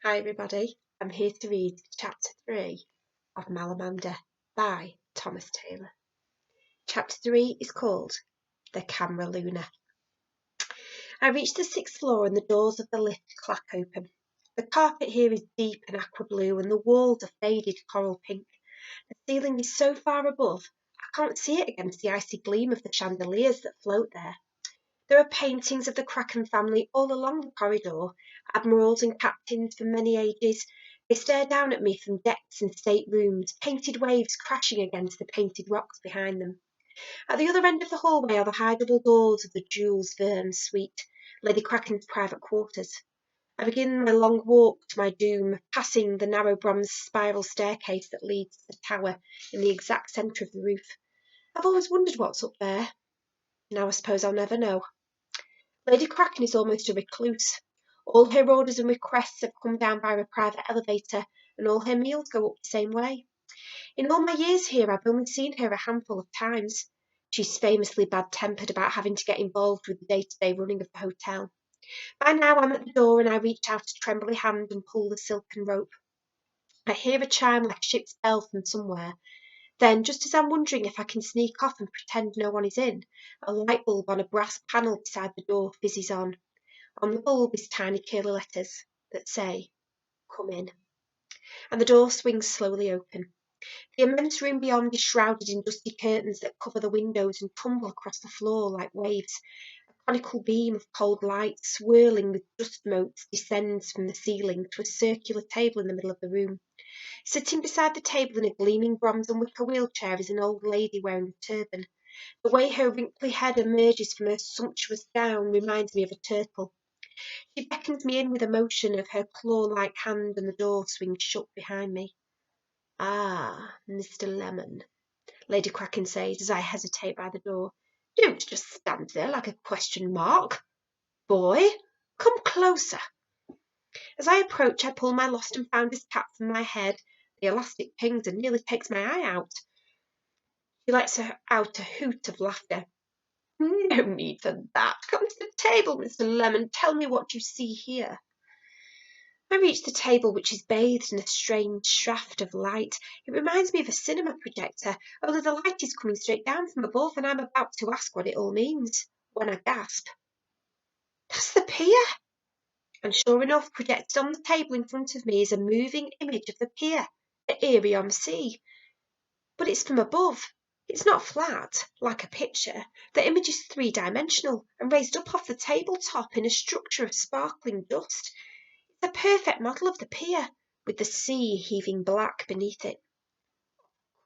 Hi everybody, I'm here to read Chapter 3 of Malamander by Thomas Taylor. Chapter 3 is called The Camera Luna. I reach the 6th floor and the doors of the lift clack open. The carpet here is deep and aqua blue and the walls are faded coral pink. The ceiling is so far above I can't see it against the icy gleam of the chandeliers that float there. There are paintings of the Kraken family all along the corridor, admirals and captains from many ages. They stare down at me from decks and staterooms, painted waves crashing against the painted rocks behind them. At the other end of the hallway are the high double doors of the Jules Verne suite, Lady Kraken's private quarters. I begin my long walk to my doom, passing the narrow bronze spiral staircase that leads to the tower in the exact centre of the roof. I've always wondered what's up there. Now I suppose I'll never know. Lady Kraken is almost a recluse. All her orders and requests have come down by a private elevator, and all her meals go up the same way. In all my years here, I've only seen her a handful of times. She's famously bad-tempered about having to get involved with the day-to-day running of the hotel. By now I'm at the door and I reach out a trembly hand and pull the silken rope. I hear a chime like a ship's bell from somewhere. Then, just as I'm wondering if I can sneak off and pretend no one is in, a light bulb on a brass panel beside the door fizzes on. On the bulb is tiny curly letters that say, "Come in." And the door swings slowly open. The immense room beyond is shrouded in dusty curtains that cover the windows and tumble across the floor like waves. A conical beam of cold light, swirling with dust motes, descends from the ceiling to a circular table in the middle of the room. Sitting beside the table in a gleaming bronze and wicker wheelchair is an old lady wearing a turban. The way her wrinkly head emerges from her sumptuous gown reminds me of a turtle. She beckons me in with a motion of her claw-like hand and the door swings shut behind me. "Ah, Mr. Lemon," Lady Kraken says as I hesitate by the door. "Don't just stand there like a question mark. Boy, come closer." As I approach, I pull my lost and founder's cap from my head. The elastic pings and nearly takes my eye out. She lets out a hoot of laughter. "No need for that. Come to the table, Mr. Lemon. Tell me what you see here." I reach the table, which is bathed in a strange shaft of light. It reminds me of a cinema projector, only the light is coming straight down from above, and I'm about to ask what it all means, when I gasp. "That's the pier!" And sure enough, projected on the table in front of me is a moving image of the pier at Erie-on-Sea. But it's from above. It's not flat, like a picture. The image is three-dimensional and raised up off the tabletop in a structure of sparkling dust. It's a perfect model of the pier, with the sea heaving black beneath it.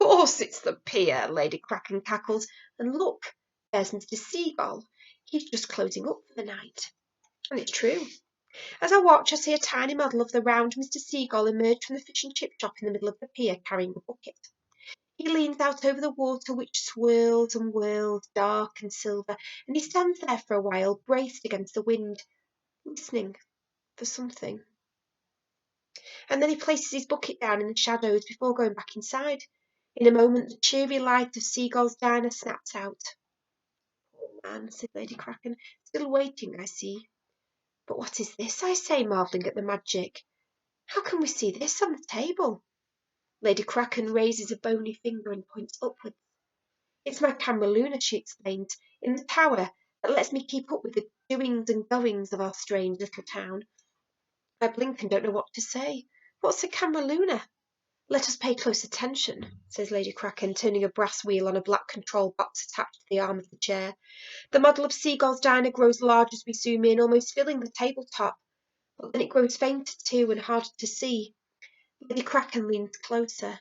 "Of course it's the pier," Lady Kraken cackles. "And look, there's Mr. Seagull. He's just closing up for the night." And it's true. As I watch, I see a tiny model of the round Mr. Seagull emerge from the fish and chip shop in the middle of the pier carrying a bucket. He leans out over the water, which swirls and whirls, dark and silver, and he stands there for a while, braced against the wind, listening for something. And then he places his bucket down in the shadows before going back inside. In a moment, the cheery light of Seagull's diner snaps out. "Oh man," said Lady Kraken, "still waiting, I see." "But what is this?" I say, marvelling at the magic. "How can we see this on the table?" Lady Kraken raises a bony finger and points upwards. "It's my camera Luna," she explains, "in the tower that lets me keep up with the doings and goings of our strange little town." I blink and don't know what to say. "What's a camera Luna?" "Let us pay close attention," says Lady Kraken, turning a brass wheel on a black control box attached to the arm of the chair. The model of Seagull's diner grows large as we zoom in, almost filling the tabletop. But then it grows fainter too and harder to see. Lady Kraken leans closer.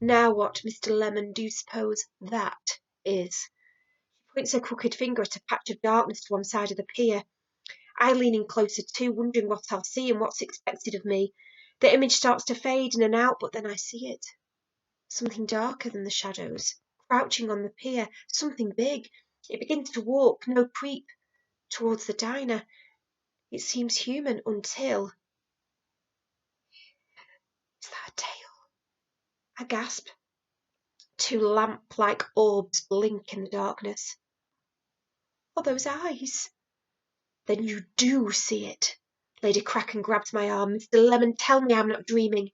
"Now what, Mr. Lemon, do you suppose that is?" She points her crooked finger at a patch of darkness to one side of the pier. I lean in closer too, wondering what I'll see and what's expected of me. The image starts to fade in and out, but then I see it. Something darker than the shadows, crouching on the pier, something big. It begins to walk, no creep, towards the diner. It seems human until... Is that a tail? I gasp. Two lamp-like orbs blink in the darkness. Are those eyes? Then you do see it. Lady Kraken grabbed my arm. Mr. Lemon, tell me I'm not dreaming.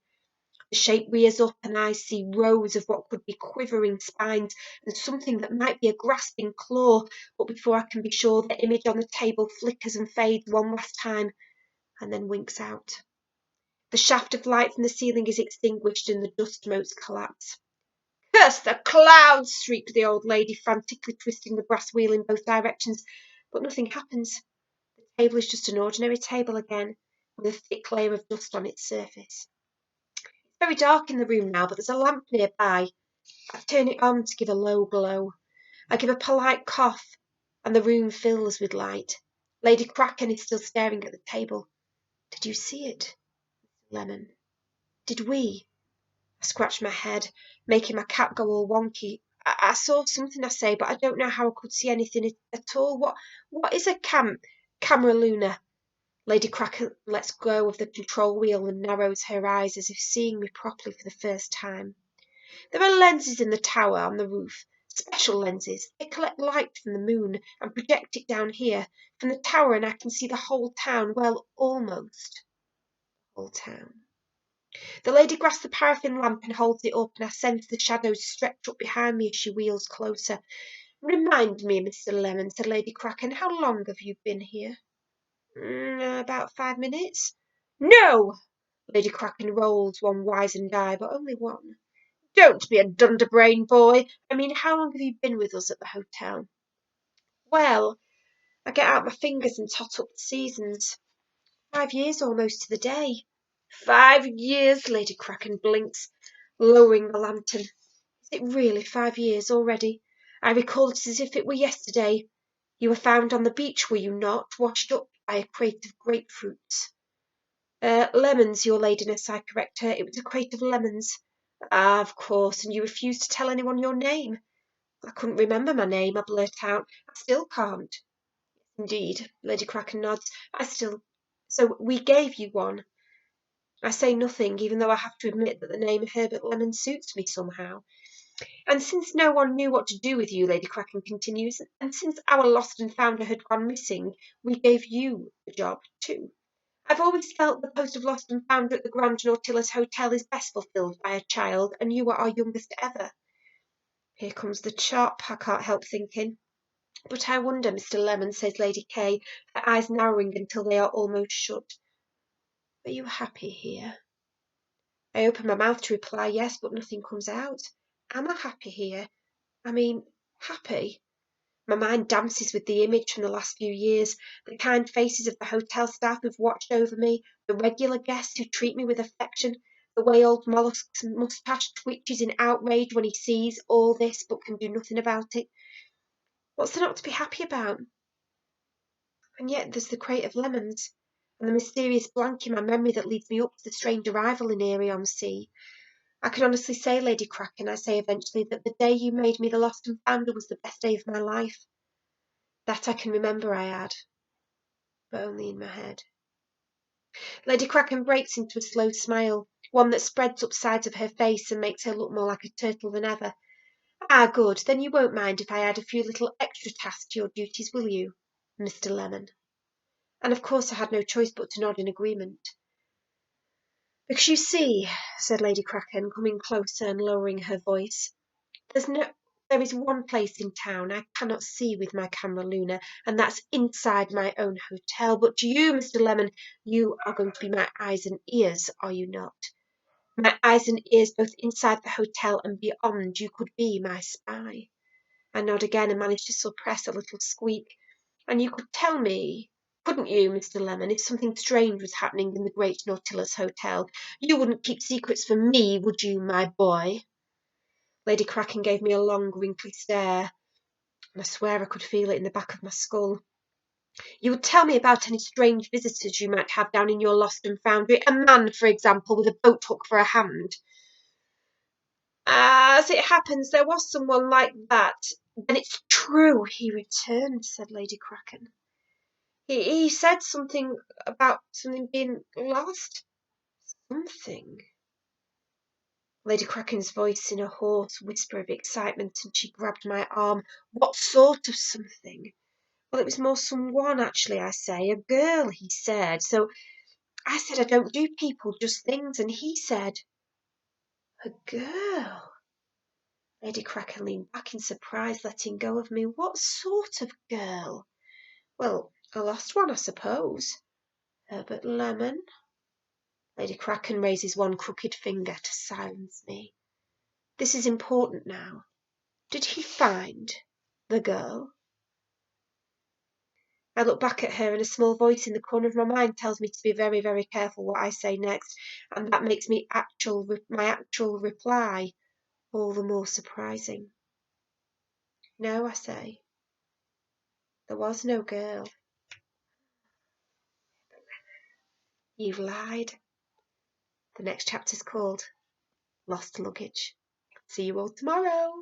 The shape rears up and I see rows of what could be quivering spines and something that might be a grasping claw, but before I can be sure, the image on the table flickers and fades one last time and then winks out. The shaft of light from the ceiling is extinguished and the dust motes collapse. Curse the clouds! Shrieked the old lady, frantically twisting the brass wheel in both directions, but nothing happens. The table is just an ordinary table again, with a thick layer of dust on its surface. It's very dark in the room now, but there's a lamp nearby. I turn it on to give a low glow. I give a polite cough, and the room fills with light. Lady Kraken is still staring at the table. Did you see it, Lemon? Did we? I scratched my head, making my cap go all wonky. I saw something, I say, but I don't know how I could see anything at all. What is a camera Luna? Lady Kraken lets go of the control wheel and narrows her eyes as if seeing me properly for the first time. There are lenses in the tower on the roof, special lenses. They collect light from the moon and project it down here from the tower, and I can see the whole town, well, almost the whole town. The lady grasps the paraffin lamp and holds it up, and I sense the shadows stretch up behind me as she wheels closer. Remind me, Mr. Lemon, said Lady Kraken, how long have you been here? About 5 minutes. No! Lady Kraken rolls one wizened eye, but only one. Don't be a dunderbrain, boy. I mean, how long have you been with us at the hotel? Well, I get out my fingers and tot up the seasons. 5 years almost to the day. 5 years, Lady Kraken blinks, lowering the lantern. Is it really 5 years already? I recall it as if it were yesterday. You were found on the beach, were you not, washed up by a crate of grapefruits? Lemons, your ladiness, I correct her. It was a crate of lemons. Ah, of course, and you refused to tell anyone your name. I couldn't remember my name, I blurt out. I still can't. Indeed, Lady Kraken nods. So we gave you one. I say nothing, even though I have to admit that the name Herbert Lemon suits me somehow. And since no one knew what to do with you, Lady Kraken continues, and since our lost and founder had gone missing, we gave you the job too. I've always felt the post of lost and founder at the Grand Nautilus Hotel is best fulfilled by a child, and you are our youngest ever. Here comes the chop, I can't help thinking. But I wonder, Mr. Lemon, says Lady K, her eyes narrowing until they are almost shut. Are you happy here? I open my mouth to reply yes, but nothing comes out. Am I happy here? I mean, happy? My mind dances with the image from the last few years, the kind faces of the hotel staff who've watched over me, the regular guests who treat me with affection, the way old Mollusk's moustache twitches in outrage when he sees all this but can do nothing about it. What's there not to be happy about? And yet there's the crate of lemons, and the mysterious blank in my memory that leads me up to the strange arrival in Erie-on-Sea. I can honestly say, Lady Kraken, I say eventually, that the day you made me the lost and founder was the best day of my life. That I can remember, I add, but only in my head. Lady Kraken breaks into a slow smile, one that spreads up sides of her face and makes her look more like a turtle than ever. Ah, good, then you won't mind if I add a few little extra tasks to your duties, will you, Mr. Lemon? And of course I had no choice but to nod in agreement. Because you see, said Lady Kraken, coming closer and lowering her voice, there is one place in town I cannot see with my camera Luna, and that's inside my own hotel. But you, Mr. Lemon, you are going to be my eyes and ears, are you not? My eyes and ears both inside the hotel and beyond. You could be my spy. I nod again and manage to suppress a little squeak. And you could tell me, couldn't you, Mr. Lemon, if something strange was happening in the Great Nautilus Hotel? You wouldn't keep secrets from me, would you, my boy? Lady Kraken gave me a long, wrinkly stare, and I swear I could feel it in the back of my skull. You would tell me about any strange visitors you might have down in your lost and foundry. A man, for example, with a boat hook for a hand. As it happens, there was someone like that. Then it's true, he returned, said Lady Kraken. He said something about something being lost. Something. Lady Kraken's voice in a hoarse whisper of excitement, and she grabbed my arm. What sort of something? Well, it was more someone, actually, I say. A girl, he said. So I said, I don't do people, just things. And he said, a girl. Lady Kraken leaned back in surprise, letting go of me. What sort of girl? Well, a lost one, I suppose. Herbert Lemon. Lady Kraken raises one crooked finger to silence me. This is important now. Did he find the girl? I look back at her, and a small voice in the corner of my mind tells me to be very, very careful what I say next, and that makes my actual reply all the more surprising. No, I say. There was no girl. You've lied. The next chapter's called Lost Luggage. See you all tomorrow.